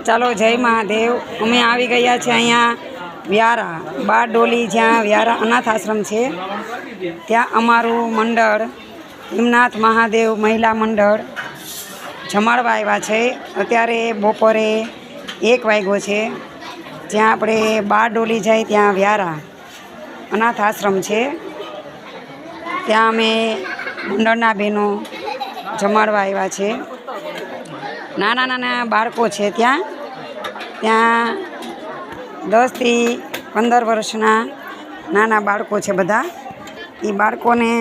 ચાલો જય મહાદેવ। અમે આવી ગયા છે અહીંયા વ્યારા બારડોલી, જ્યાં વ્યારા અનાથ આશ્રમ છે ત્યાં અમારું મંડળ હિમનાથ મહાદેવ મહિલા મંડળ જમાડવા આવ્યા છે। અત્યારે બપોરે 1 વાગ્યો છે। જ્યાં આપણે બારડોલી જાય ત્યાં વ્યારા અનાથ આશ્રમ છે, ત્યાં અમે મંડળના બહેનો જમાડવા આવ્યા છે। નાના નાના બાળકો છે ત્યાં 10 થી 15 વર્ષના નાના બાળકો છે બધા। એ બાળકોને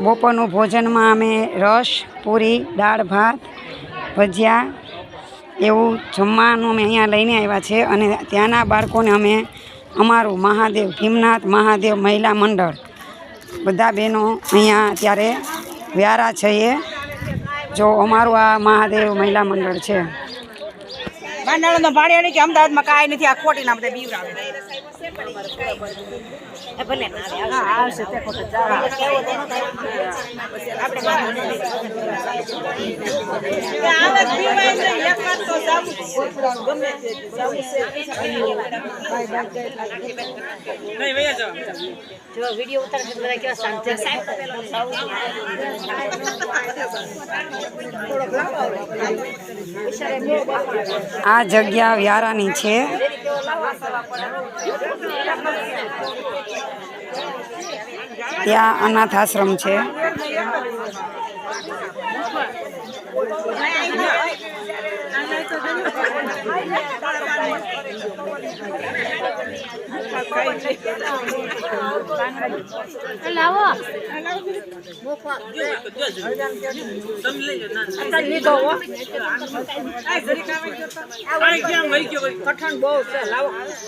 બપોરનું ભોજનમાં અમે રસ, પૂરી, દાળ ભાત, ભજીયા એવું જમવાનું અમે અહીંયા લઈને આવ્યા છે। અને ત્યાંના બાળકોને અમે અમારું મહાદેવ હિમનાથ મહાદેવ મહિલા મંડળ બધા બહેનો અહીંયા અત્યારે વ્યારા છીએ। જો અમારું આ મહાદેવ મહિલા મંડળ છે। મંડળનો ભાડ્યો નહીં કે અમદાવાદમાં કાંઈ નથી, આ ખોટીના બધા બીવરાવે। વિડીયો ઉતાર કેવા શાંત આ જગ્યા વ્યારાની છે। ત્યાં અનાથ આશ્રમ છે।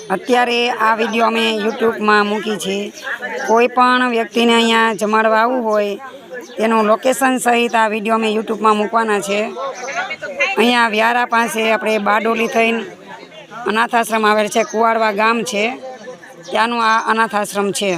અત્યારે આ વિડીયો અમે યુટ્યુબમાં મૂકી છે। કોઈ પણ વ્યક્તિને અહીંયા જમાડવા આવવું હોય તેનું લોકેશન સહિત આ વિડીયો અમે યુટ્યુબમાં મૂકવાના છે। અહીંયા વ્યારા પાસે આપણે બારડોલી થઈને અનાથ આશ્રમ આવેલ છે, કુવાડવા ગામ છે, ત્યાંનું આ અનાથ આશ્રમ છે।